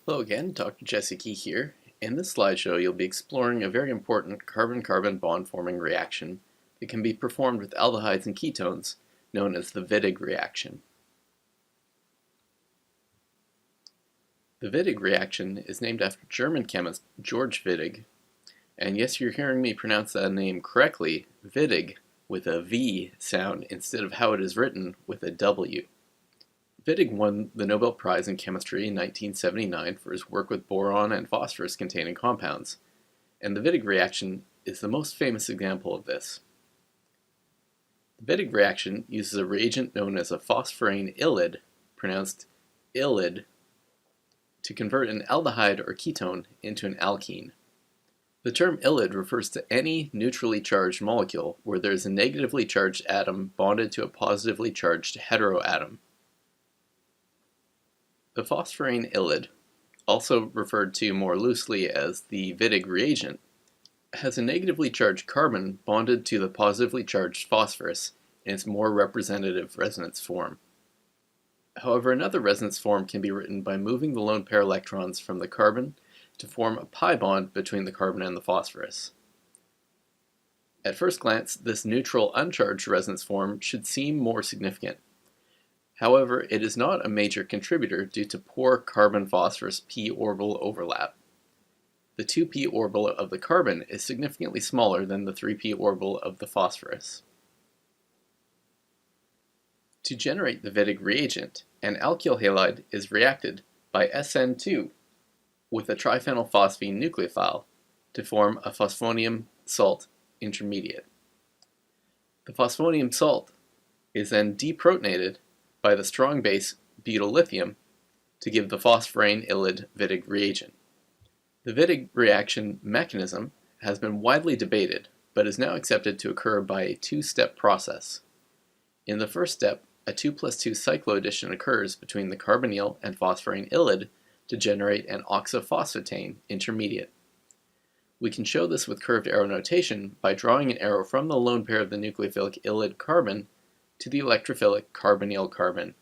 Hello again, Dr. Jesse Key here. In this slideshow, you'll be exploring a very important carbon-carbon bond-forming reaction that can be performed with aldehydes and ketones, known as the Wittig reaction. The Wittig reaction is named after German chemist George Wittig, and yes, you're hearing me pronounce that name correctly, Wittig, with a V sound instead of how it is written with a W. Wittig won the Nobel Prize in Chemistry in 1979 for his work with boron and phosphorus-containing compounds, and the Wittig reaction is the most famous example of this. The Wittig reaction uses a reagent known as a phosphorane ylide, pronounced illid, to convert an aldehyde or ketone into an alkene. The term ylide refers to any neutrally charged molecule where there is a negatively charged atom bonded to a positively charged heteroatom. The phosphorane ylide, also referred to more loosely as the Wittig reagent, has a negatively charged carbon bonded to the positively charged phosphorus in its more representative resonance form. However, another resonance form can be written by moving the lone pair electrons from the carbon to form a pi bond between the carbon and the phosphorus. At first glance, this neutral uncharged resonance form should seem more significant. However, it is not a major contributor due to poor carbon-phosphorus p orbital overlap. The 2p orbital of the carbon is significantly smaller than the 3p orbital of the phosphorus. To generate the Wittig reagent, an alkyl halide is reacted by SN2 with a triphenylphosphine nucleophile to form a phosphonium salt intermediate. The phosphonium salt is then deprotonated by the strong base butyl lithium to give the phosphorane ylide Wittig reagent. The Wittig reaction mechanism has been widely debated, but is now accepted to occur by a two-step process. In the first step, a 2+2 cycloaddition occurs between the carbonyl and phosphorane ylide to generate an oxophosphate intermediate. We can show this with curved arrow notation by drawing an arrow from the lone pair of the nucleophilic ylide carbon to the electrophilic carbonyl carbon,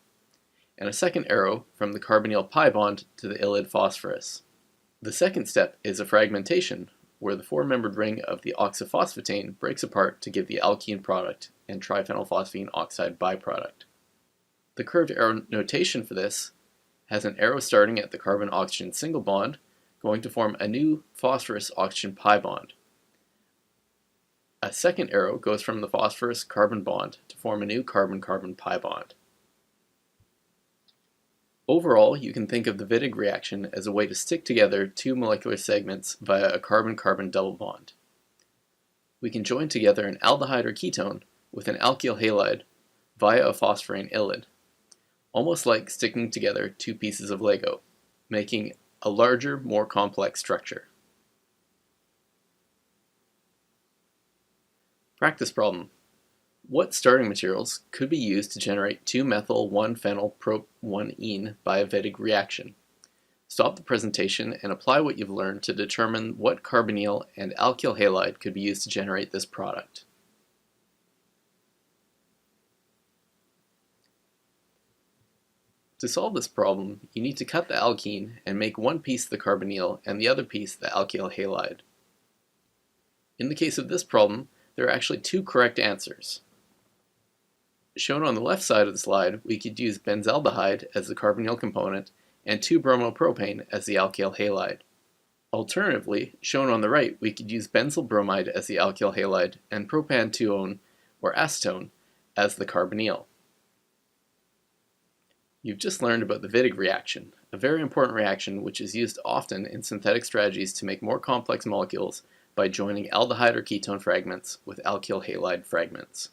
and a second arrow from the carbonyl pi bond to the ylide phosphorus. The second step is a fragmentation, where the four-membered ring of the oxophosphate breaks apart to give the alkene product and triphenylphosphine oxide byproduct. The curved arrow notation for this has an arrow starting at the carbon-oxygen single bond, going to form a new phosphorus-oxygen pi bond. A second arrow goes from the phosphorus-carbon bond to form a new carbon-carbon pi bond. Overall, you can think of the Wittig reaction as a way to stick together two molecular segments via a carbon-carbon double bond. We can join together an aldehyde or ketone with an alkyl halide via a phosphorane ylide, almost like sticking together two pieces of Lego, making a larger, more complex structure. Practice problem. What starting materials could be used to generate 2-methyl-1-phenyl-prop-1-ene by a Wittig reaction? Stop the presentation and apply what you've learned to determine what carbonyl and alkyl halide could be used to generate this product. To solve this problem, you need to cut the alkene and make one piece the carbonyl and the other piece the alkyl halide. In the case of this problem, there are actually two correct answers. Shown on the left side of the slide, we could use benzaldehyde as the carbonyl component and 2-bromopropane as the alkyl halide. Alternatively, shown on the right, we could use benzyl bromide as the alkyl halide and propan-2-one or acetone as the carbonyl. You've just learned about the Wittig reaction, a very important reaction which is used often in synthetic strategies to make more complex molecules by joining aldehyde or ketone fragments with alkyl halide fragments.